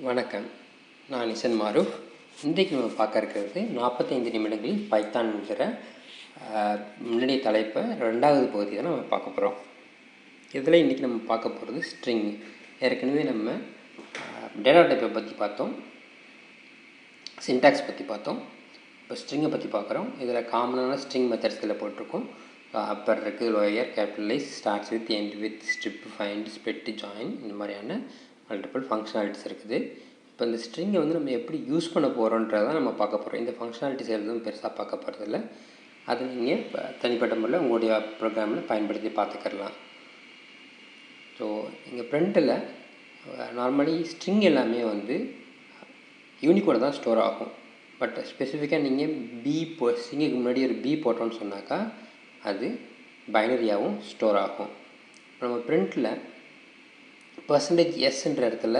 வணக்கம், நான் இசன் மாரூஃப். இன்றைக்கு நம்ம பார்க்க இருக்கிறது 45 நிமிடங்களில் பைத்தான்ங்கிற முன்னாடிய தலைப்பை 2வது பகுதி தான் நம்ம பார்க்க போகிறோம். இதில் இன்றைக்கி நம்ம பார்க்க போகிறது ஸ்ட்ரிங். ஏற்கனவே நம்ம டேட்டா டைப்பை பற்றி பார்த்தோம், சின்டாக்ஸ் பற்றி பார்த்தோம். இப்போ ஸ்ட்ரிங்கை பற்றி பார்க்குறோம். இதில் காமனான ஸ்ட்ரிங் மெத்தட்ஸ் இதில் போட்டிருக்கோம். அப்பர் இருக்குது, lower, capitalise, starts with, end with, strip, find, split, join, இந்த மாதிரியான மல்டிபிள் ஃபங்க்ஷனாலிட்டிஸ் இருக்குது. இப்போ இந்த ஸ்ட்ரிங்கை வந்து நம்ம எப்படி யூஸ் பண்ண போகிறோன்றதான் நம்ம பார்க்க போகிறோம். இந்த ஃபங்க்ஷனாலிட்டிஸ் எதுவும் பெருசாக பார்க்க போகிறதில்ல. அதை நீங்கள் தனிப்பட்ட முறையில் உங்களுடைய ப்ரோக்ராமில் பயன்படுத்தி பார்த்துக்கலாம். ஸோ இங்கே ப்ரிண்ட்டில் நார்மலி ஸ்ட்ரிங் எல்லாமே வந்து யூனிகோட தான் ஸ்டோர் ஆகும். பட் ஸ்பெசிஃபிக்காக நீங்கள் ஸ்ட்ரிங்குக்கு முன்னாடி ஒரு பி போட்டோன்னு சொன்னாக்கா அது பைனரியாகவும் ஸ்டோர் ஆகும். நம்ம ப்ரிண்ட்டில் %s இடத்துல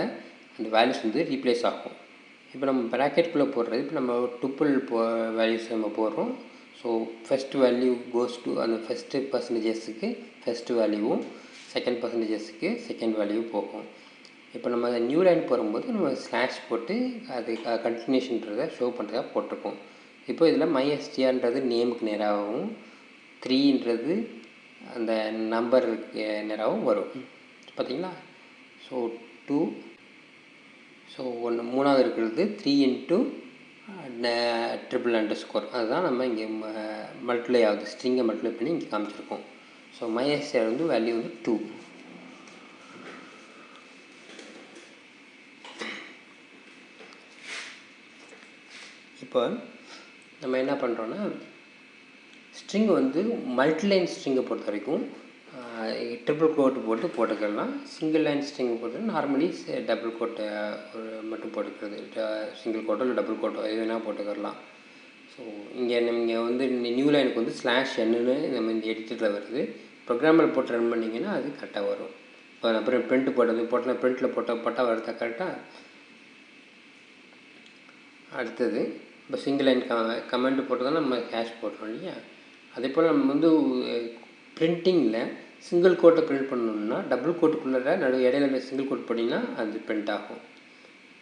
அந்த வேல்யூஸ் வந்து ரீப்ளேஸ் ஆகும். இப்போ நம்ம ப்ராக்கெட்குள்ளே போடுறது, இப்போ நம்ம டுப்பிள் வேல்யூஸ் நம்ம போடுறோம். So first value goes to அந்த ஃபஸ்ட்டு %sக்கு ஃபஸ்ட்டு வேல்யூவும், செகண்ட் %sக்கு செகண்ட் வேல்யூ போகும். இப்போ நம்ம நியூ லைன் போடும்போது நம்ம ஸ்லாஷ் போட்டு அது கண்டினியூஷன்றதை ஷோ பண்ணுறதா போட்டிருக்கோம். இப்போ இதில் mystrன்றது நேமுக்கு நேராகவும், 3ன்றது அந்த நம்பருக்கு நேராகவும் வரும். பார்த்தீங்களா? ஸோ 2, ஸோ மூணாவது இருக்கிறது 3 × $_, அதுதான் நம்ம இங்கே மல்டிப்ளை ஆகுது. ஸ்ட்ரிங்கை மல்டிப்ளை பண்ணி இங்கே காமிச்சிருக்கோம். ஸோ myStr வந்து வேல்யூ வந்து 2. இப்போ நம்ம என்ன பண்ணுறோன்னா, ஸ்ட்ரிங் வந்து மல்டிலைன் ஸ்ட்ரிங்கை பொறுத்த வரைக்கும் ட்ரிபிள் கோட்டு போட்டு போட்டுக்கலாம். சிங்கிள் லைன் ஸ்ட்ரிங் போட்டு நார்மலி டபுள் கோட்டை மட்டும் போட்டுக்கிறது. சிங்கிள் கோட்டோ இல்லை டபுள் கோட்டோ எது வேணால் போட்டுக்கலாம். ஸோ இங்கே நீங்கள் வந்து நியூ லைனுக்கு வந்து /n நம்ம இந்த எடிட்டரில் வருது. ப்ரோக்ராமில் போட்டு ரன் பண்ணிங்கன்னா அது கரெக்டாக வரும். இப்போ அப்புறம் ப்ரிண்ட் போட்டோன்னா ப்ரிண்ட்டில் போட்டால் வருதா கரெக்டாக. அடுத்தது இப்போ சிங்கிள் லைன் கமெண்ட் போட்டு தான் நம்ம ஹேஷ் போடுறோம் இல்லையா. அதே போல் நம்ம வந்து பிரிண்டிங்கில் சிங்கிள் கோட்டை பிரிண்ட் பண்ணணும்னா டபுள் கோட்டுக்குள்ளே இடையில சிங்கிள் கோட் போட்டிங்கன்னா அது பிரிண்ட் ஆகும்.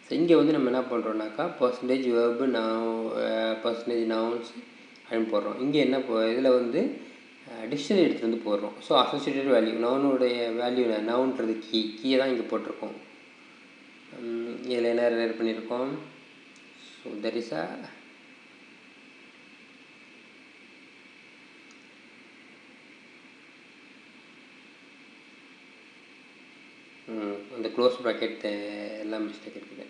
ஸோ இங்கே வந்து நம்ம என்ன பண்ணுறோம்னாக்கா %verb %nouns அப்படின்னு போடுறோம். இங்கே என்ன இதில் வந்து டிக்ஷனரி எடுத்துகிட்டு வந்து போடுறோம். ஸோ அசோசியேட்டட் வேல்யூ நவுனுடைய வேல்யூ நவுன்றது கீயை தான் இங்கே போட்டிருக்கோம். இதில் என்ன ரெட் பண்ணியிருக்கோம். ஸோ தெர் இஸ் அந்த க்ளோஸ் ப்ராக்கெட் எல்லாம் மிஸ்டேக் இருக்குது.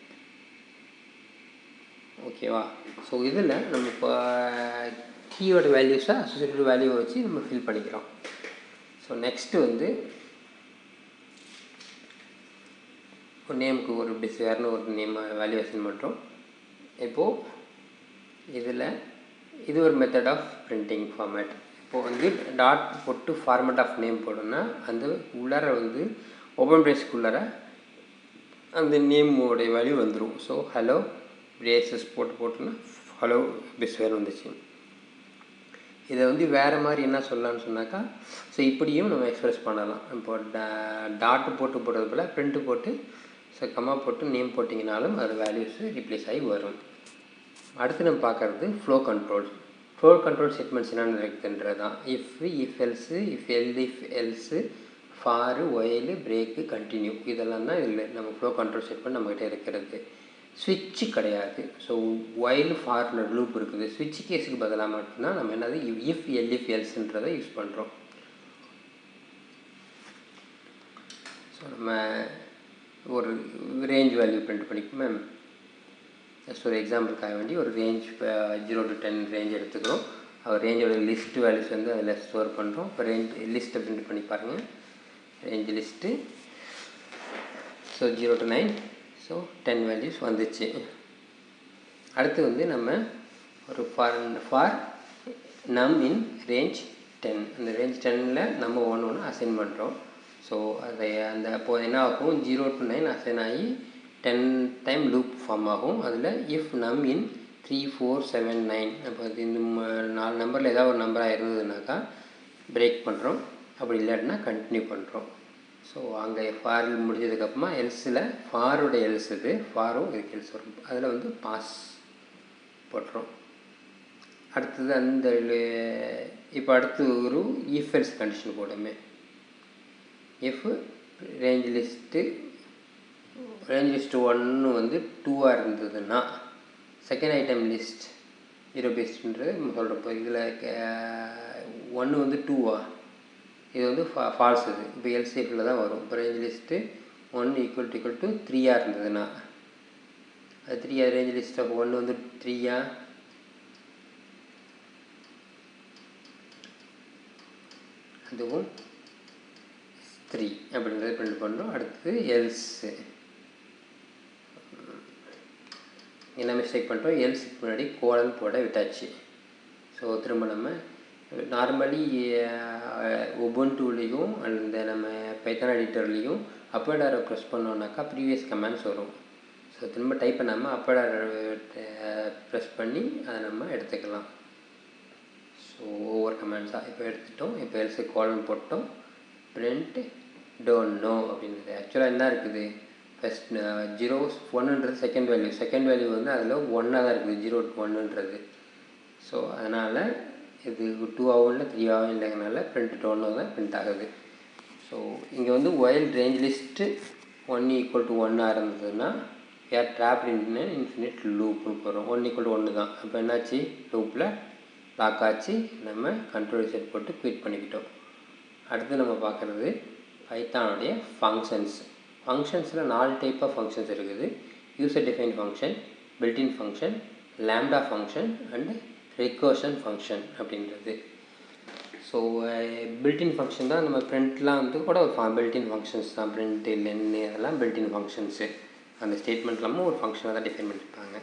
ஓகேவா. ஸோ இதில் நம்ம இப்போ கீயோட வேல்யூஸை அசோசியேட்டட் வேல்யூவை வச்சு நம்ம ஃபில் பண்ணிக்கிறோம். ஸோ நெக்ஸ்ட்டு வந்து ஒரு நேமுக்கு ஒரு வேறுனு ஒரு நேம் வேல்யூ அசைன் பண்ணுறோம். இப்போது இதில் இது ஒரு மெத்தட் ஆஃப் பிரிண்டிங் ஃபார்மேட். இப்போது வந்து டாட் போட்டு ஃபார்மேட் ஆஃப் நேம் போடணும்னா அந்த உள்ளார வந்து ஓப்பன் ப்ரேஸ்க்குள்ளார அந்த நேமோடைய வேல்யூ வந்துடும். ஸோ ஹலோ பிரேசஸ் போட்டுன்னா ஹலோ பிஸ்வேர் வந்துச்சு. இதை வந்து வேறு மாதிரி என்ன சொல்லலாம்னு சொன்னாக்கா, ஸோ இப்படியும் நம்ம எக்ஸ்ப்ரெஸ் பண்ணலாம். இப்போ டாட்டு போடுறது போல் பிரிண்ட்டு போட்டு ஸோ கம்மா போட்டு நேம் போட்டிங்கனாலும் அது வேல்யூஸு ரீப்ளேஸ் ஆகி வரும். அடுத்து நம்ம பார்க்குறது ஃப்ளோ கண்ட்ரோல் ஸ்டேட்மெண்ட்ஸ் என்னென்ன இருக்குதுன்றது தான். If else for, while, break, continue இதெல்லாம் தான் இதில் நம்ம ஃப்ளோ கண்ட்ரோல் ஸ்டேட்மெண்ட் நம்மகிட்ட இருக்கிறது. ஸ்விட்சு கிடையாது. ஸோ ஒயில் ஃபாரில் லூப் இருக்குது. ஸ்விட்ச் கேஸுக்கு பதிலாக மட்டும்தான் நம்ம என்னது எல்இஃப் எல்ஸுன்றதை யூஸ் பண்ணுறோம். ஸோ நம்ம ஒரு ரேஞ்ச் வேல்யூ பிரிண்ட் பண்ணிப்போமே. ஜஸ்ட் ஒரு எக்ஸாம்பிளுக்காக வேண்டி ஒரு ரேஞ்ச் 0 to 10 ரேஞ்ச் எடுத்துக்கிறோம். ரேஞ்சோட லிஸ்ட் வேல்யூஸ் வந்து அதில் ஸ்டோர் பண்ணுறோம். இப்போ லிஸ்ட்டை பிரிண்ட் பண்ணி பாருங்கள். Range list. So 0 to 9, so 10 values வந்துச்சு. அடுத்து வந்து நம்ம ஒரு ஃபார் நம் இன் ரேஞ்ச் 10, அந்த ரேஞ்ச் 10ல் நம்ம ஒன்று அசைன் பண்ணுறோம். ஸோ அதை அந்த அப்போது என்ன ஆகும், 0 to 9 அசைன் ஆகி 10 டைம் லூப் ஃபார்ம் ஆகும். அதில் இஃப் நம் இன் 3, 4, 7, 9 அப்போ இந்த 4 நம்பரில் ஏதாவது ஒரு நம்பராக இருந்ததுனாக்கா பிரேக் பண்ணுறோம். அப்படி இல்லாட்டினா கண்டினியூ பண்ணுறோம். ஸோ அங்கே ஃபாரில் முடிஞ்சதுக்கப்புறமா எல்ஸில் ஃபாரோட எல்ஸ் இது ஃபாரும் இதுக்கு எல்ஸ் வரும், அதில் வந்து பாஸ் போட்டுரும். அடுத்தது அந்த இப்போ அடுத்து ஒரு இஃப் எல்ஸ் கண்டிஷன் போடுமே. இஃப் ரேஞ்ச் லிஸ்ட்டு 1 வந்து 2ஆக இருந்ததுன்னா செகண்ட் ஐட்டம் லிஸ்ட் 0 பேஸ்ட்ன்றது நம்ம சொல்கிறப்போ இதில் 1 வந்து 2வா, இது வந்து ஃபால்ஸ். இது இப்போ எல்சிஎஃப்பில் தான் வரும். இப்போ ரேஞ்ச் லிஸ்ட்டு 1 ஈக்குவல் டு 3ஆக இருந்ததுன்னா அது 3 ரேஞ்ச் லிஸ்ட் ஆஃப் 1 வந்து 3ஆ, அதுவும் 3 அப்படின்றத பிரிண்ட் பண்ணுறோம். அடுத்து எல்ஸு என்ன மிஸ்டேக் பண்ணுறோம், எல்ஸுக்கு முன்னாடி கோலன் போட விட்டாச்சு. ஸோ திரும்ப நம்ம நார்மலி உபுண்டுலேயும் அந்த நம்ம பைத்தான் எடிட்டர்லேயும் அப்பர் ஆரோ ப்ரெஸ் பண்ணோன்னாக்கா ப்ரீவியஸ் கமெண்ட்ஸ் வரும். ஸோ திரும்ப டைப் பண்ணாமல் அப்பர் ஆரோ ப்ரெஸ் பண்ணி அதை நம்ம எடுத்துக்கலாம். ஸோ ஒவ்வொரு கமெண்ட்ஸாக இப்போ எடுத்துட்டோம். இப்போ எல்ஸு கோலன் போட்டோம். பிரிண்ட் டோன்ட் நோ அப்படின்றது ஆக்சுவலாக என்ன இருக்குது, ஃபஸ்ட் 0 1ன்றது செகண்ட் வேல்யூ வந்து அதில் 1ஆக தான் இருக்குது, 0 1ன்றது. ஸோ அதனால் இது 2ஆகவும் இல்லை 3ஆகவும் இல்லைங்கனால பிரிண்ட் டோன்ட் நோ தான் பிரிண்ட் ஆகுது. ஸோ இங்கே வந்து while range list 1 equal to 1ஆக இருந்ததுன்னா ஏர் ட்ராப்ட் இன் இன்ஃபினிட் லூப்னு போகிறோம். 1 ஈக்குவல் டு 1 தான். அப்போ என்னாச்சு, லூப்பில் லாக் ஆச்சு. நம்ம கண்ட்ரோல் செட் போட்டு குவிட் பண்ணிக்கிட்டோம். அடுத்து நம்ம பார்க்குறது பைத்தானுடைய ஃபங்க்ஷன்ஸில் 4 டைப் ஆஃப் ஃபங்க்ஷன்ஸ் இருக்குது. User define function, built-in function, lambda function and recursion function அப்படின்றது. ஸோ பில்டின் ஃபங்க்ஷன் தான் நம்ம பிரிண்ட்லாம் வந்து கூட பில்டின் ஃபங்க்ஷன்ஸ் தான். பிரிண்ட் லென்னு அதெல்லாம் பில்டின் ஃபங்க்ஷன்ஸு. அந்த ஸ்டேட்மெண்ட் இல்லாமல் ஒரு ஃபங்க்ஷனை தான் டிஃபைன் பண்ணியிருப்பாங்க.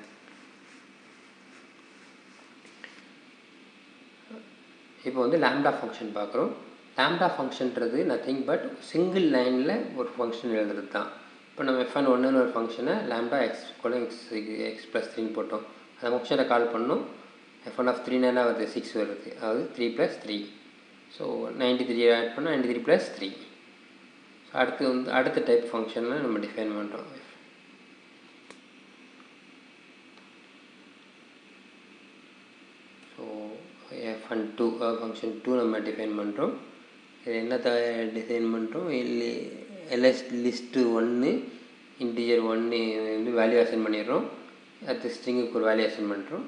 இப்போ வந்து லாம்டா ஃபங்க்ஷன் பார்க்குறோம். லாம்டா ஃபங்க்ஷன்றது நத்திங் பட் சிங்கிள் லைனில் ஒரு ஃபங்க்ஷன் எழுதுறது தான். இப்போ நம்ம Fn1ன்னு ஒரு ஃபங்க்ஷனை லாம்டா எக்ஸ் + 3ன்னு போட்டோம். அந்த ஃபங்க்ஷனை கால் பண்ணோம். Fn of 3 என்ன வருது, 6 வருது. அதாவது 3 + 3. ஸோ 93 ஆட் பண்ணால் 93 + 3. ஸோ அடுத்து வந்து அடுத்த டைப் ஃபங்க்ஷனில் நம்ம டிஃபைன் பண்ணுறோம். ஸோ Fn2 ஃபங்க்ஷன் 2 நம்ம டிஃபைன் பண்ணுறோம். இது என்னத்தை டிசைன் பண்ணுறோம், எல்எஸ் லிஸ்ட்டு 1 இன்டிஜர் 1 வந்து வேல்யூ அசைன் பண்ணிடுறோம். அடுத்து ஸ்ட்ரிங்குக்கு ஒரு வேல்யூ அசைன் பண்ணுறோம்.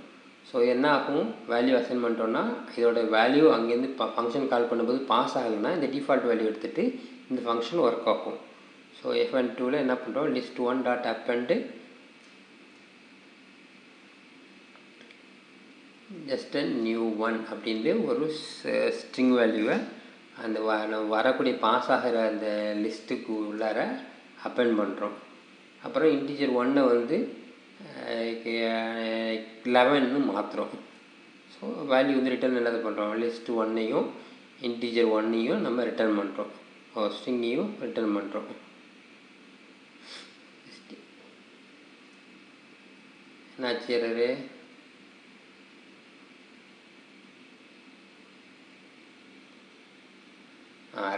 ஸோ என்ன ஆகும், வேல்யூ அசைன் பண்ணிட்டோன்னா இதோட வேல்யூ அங்கேருந்து ஃபங்க்ஷன் கால் பண்ணும்போது பாஸ் ஆகலைன்னா இந்த டிஃபால்ட் வேல்யூ எடுத்துகிட்டு இந்த ஃபங்க்ஷன் ஒர்க் ஆகும். ஸோ Fn2ல் என்ன பண்ணுறோம், list1 dot append just new 1 அப்படின்ட்டு ஒரு ஸ்ட்ரிங் வேல்யூவை அந்த வரக்கூடிய பாஸ் ஆகிற அந்த லிஸ்ட்டுக்கு உள்ளார அப்பெண்ட் பண்ணுறோம். அப்புறம் இன்டிஜர் 1 வந்து 11ன்னு மாற்றுறோம். ஸோ வேல்யூ வந்து ரிட்டர்ன் என்னது பண்ணுறோம், லிஸ்ட் 1ஐயும் இன்டிஜர் 1ஐயும் நம்ம ரிட்டர்ன் பண்ணுறோம். ஸ்ட்ரிங்கையும் ரிட்டர்ன் பண்ணுறோம். என்னாச்சு எரரு,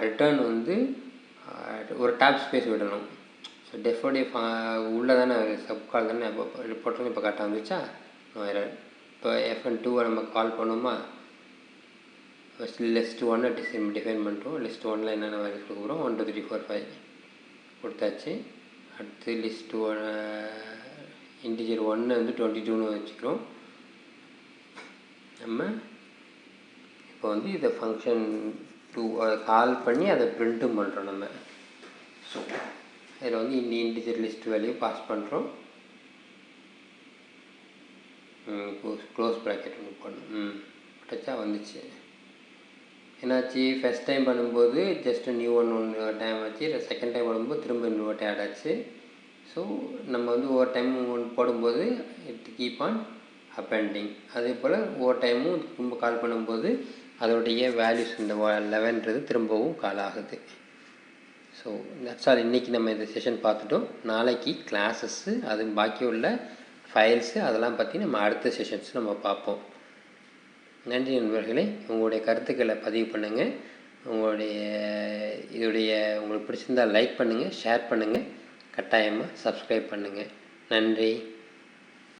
ரிட்டர்ன் வந்து ஒரு டேப் ஸ்பேஸ் விடணும். ஸோ டெஃபோடைய உள்ளே தானே சப்கால் தானே இப்போ போட்டோன்னு இப்போ கரெக்டாக வந்துச்சா. இப்போ Fn2 நம்ம கால் பண்ணோமா, ஃபஸ்ட் லிஸ்ட் 1 டிஃபைன் பண்ணிட்டோம். லிஸ்ட் 1ல் என்னென்ன வேல்யூஸ் கொடுக்குறோம், 1 2 3 4 5 கொடுத்தாச்சு. அடுத்து லிஸ்ட் 1 இன்டிஜர் 1 வந்து 22ன்னு வச்சுக்கிறோம். நம்ம இப்போ வந்து இதை ஃபங்க்ஷன் 2 அதை கால் பண்ணி அதை பிரிண்ட்டும் பண்ணுறோம் நம்ம. ஸோ இதில் வந்து இந்த இன்டிஜர் லிஸ்ட் வேல்யூ பாஸ் பண்ணுறோம். க்ளோஸ் ப்ராக்கெட் ஒன்று பண்ணணும். டச்சா வந்துச்சு. என்னாச்சு, ஃபஸ்ட் டைம் பண்ணும்போது ஜஸ்ட் நியூ ஒன்று டைம் ஆச்சு. செகண்ட் டைம் பண்ணும்போது திரும்ப இன்னொரு டைம் ஆட் ஆச்சு. ஸோ நம்ம வந்து ஒவ்வொரு டைமும் ஒன்று போடும்போது இட் கீப் ஆன் அப்பெண்டிங். அதே போல் ஒவ்வொரு டைமும் திரும்ப கால் பண்ணும்போது அதோடைய வேல்யூஸ் இந்த 11ன்றது திரும்பவும் கால் ஆகுது. So that's all. இன்றைக்கி நம்ம இந்த செஷன் பார்த்துட்டோம். நாளைக்கு கிளாஸஸ்ஸு அது பாக்கி உள்ள ஃபைல்ஸு அதெல்லாம் பற்றி நம்ம அடுத்த செஷன்ஸ் நம்ம பார்ப்போம். நன்றி நண்பர்களே. உங்களுடைய கருத்துக்களை பதிவு பண்ணுங்கள். உங்களுக்கு பிடிச்சிருந்தால் லைக் பண்ணுங்கள், ஷேர் பண்ணுங்கள், கட்டாயமாக சப்ஸ்கிரைப் பண்ணுங்கள். நன்றி.